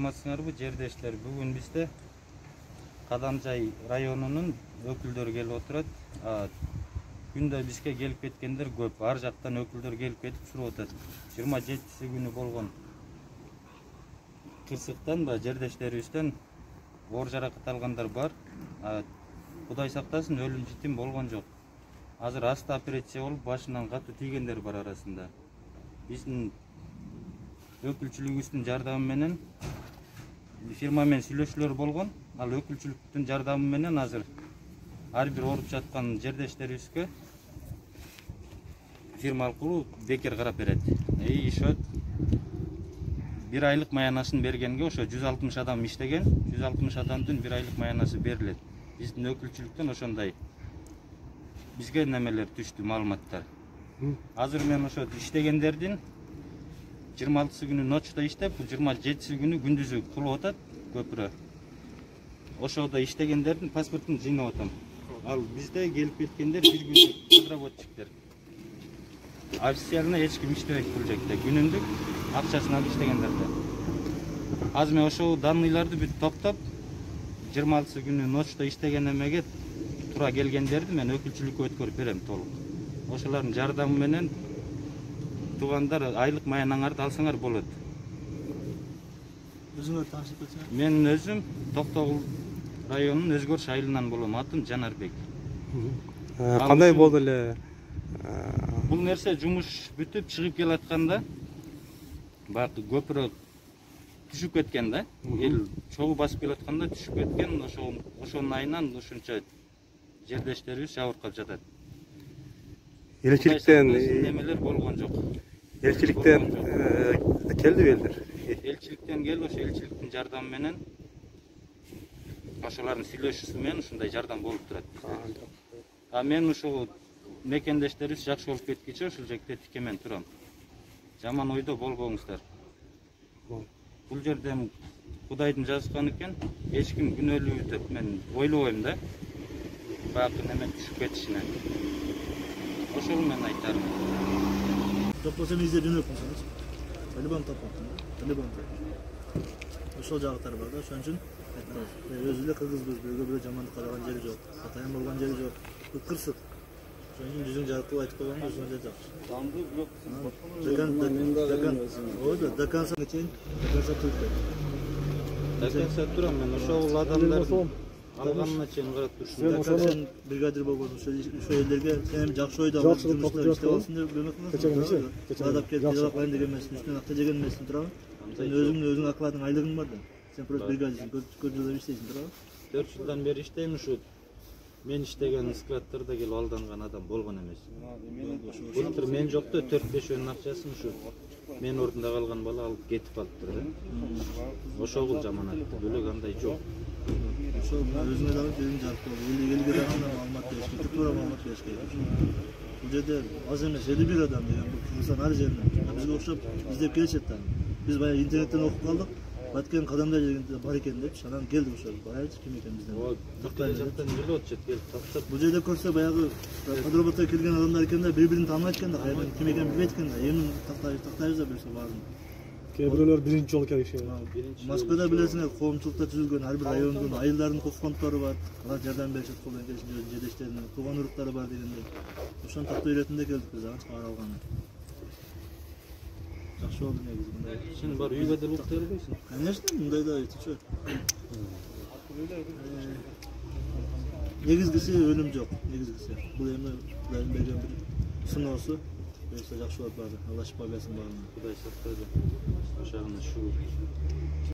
саламатсыңарбы жердештер? Бүгүн бизде Кадамжай районунун өкүлдөрү келип отурат. Күндө бизге келип кеткендер көп. Ар жактан өкүлдөр келип кетип сурап атат. 27-си күнү болгон кырсыктан жердештерибизден оор жаракат алгандар бар. Кудай сактасын, өлүм житим болгон жок. Азыр аста операция болуп, башынан катуу тийгендер бар арасында. Биздин өкүлчүлүгүбүздүн жардамы менен фирма менен сүйлөшүүлөр болгон. Ал өкүлчүлүктүн жардамы менен азыр ар бир ооруп жаткан жердештерибизге фирма аркылуу бекер карап берет. Ишет 1 айлык маянашын бергенге ошо 160 адам иштеген, 160 адамдын 1 айлык маянасы берилет. Биздин өкүлчүлүктөн ошондой бизге немелер түштү, маалыматтар. Азыр мен ошо иштегендердин 26 күнү ночто иштеп, 27 күнү күндүзү кылып атат көпүрө. Ошодо иштегендердин паспортун жыйнап атам. Ал бизде келип кеткендер бир күндүк подработчиктер. Официально эч ким иштебейт бул жакта. Күнүндүк акчасын алып иштегендерде. Азыр мен ошол данныйларды бүт топтоп 26 күнү ночто иштеген эмеге тура келгендерди мен өкүлчүлүккө өткөрүп берем толук. Ошолордун жардамы менен туугандар айлык маянаңарды алсаңар болот. Өзүңөр таанышып кетсеңер? Мен өзүм Токтогул районунун Өзгөрүш айылынан болом, атым Жанарбек. Кандай болду эле? Бул нерсе жумуш бүтүп чыгып келатканда баягы көпүрө түшүп кеткен да. Эл чогуу басып келатканда түшүп кеткен, ошонун айынан ушунча жердештерибиз жабыркап жатат. Элчиликтен немелер болгон жок. Элчиликтен келди элдер. Элчиликтен келди, ошо элчиликтин жардамы менен ошолордун сүйлөшүүсү менен ушундай жардам болуп турат. Мен ушул мекендештерибиз жакшы болуп кеткиче ушул жерде тикемен турам. Жаман ойдо болбоңуздар. Бул жерде Кудайдын жазганы экен, эч ким күнөөлүү деп мен ойлобойм да. Баягы неме түшүп кетишине. Ошол мен айтарым. Топлосом издеп жөнөп калсаңыз. Талибан тапаттым. Талибан. Ошол жагыттар бар да, ошон үчүн өзү эле кыргызбыз, бирөө жамандык калаган жери жок, атайын болгон жери жок. Бул кырсык. Ошон үчүн жүзүң жарыктуу айтып койгонго ошондой жакшы. Тамды бирок до конца чейин, до конца турбайт. До конца турам мен, ошол адамдардын алганына чейин карап турушум. Сен бригадир болгон ошол элдерге сен жакшы ойдо жумуштар иштеп алсын деп көмөк кыласың. Адап келип жалакайын деген эмесин, үстүнөн акча жеген эмесин, туурабы? Сен өзүң акладың айлыгың бар да. Сен просто бригадирсиң, көп жылдар иштейсиң, туурабы? 4 жылдан бери иштейм ушу. Мен иштеген складтарда келип алданган адам болгон эмес. Былтыр мен жокто 4-5 акчасын ушу мен ордунда калган бала алып кетип калыптыр да. Ошол жаманат, бөлөк андай жок. Ошол өзүңө дагы өзүң жарыктуу, элге дагы маалымат бериш керек, туура маалымат бериш керек. Бул жерде аз эмес 51 адам деген бул Кыргызстан ар жеринен бизге окшоп издеп келишет да. Биз баягы интернеттен окуп калдык. Баткен Кадамжай дегенде бар экен деп, анан келдик ошол. Барайчы ким экен бизден. Тактан жактан келип атышат, келип тактап. Бул жерде көрсө баягы подработка келген адамдар экен да, бири-бирин тааныбайт экен да, кайдан ким экенин билбейт экен да. Эмин тактайбыз да берсе баарын. Кээ бирөөлөр биринчи жолу келишет. Москвада билесиңер, коомчулукта түзүлгөн ар бир райондун айылдардын кофконтору бар. Алар жардам беришет, колдон келишинче жердештерине, тууган уруктары бар дегенде. Ошонун тактоо иретинде келдик биз, анча кабар алганы. Жакшы болду негизи мындай. Сен бар үйгө да уктап бербейсиң? Конечно, мындай да айтчу. Негизгиси өлүм жок, негизгиси. Бул эми Кудайдын берген бир сыноосу. Берсе жакшы болот баары. Алла шифа берсин баарына. Кудай сактады. Ошагына шүгүр.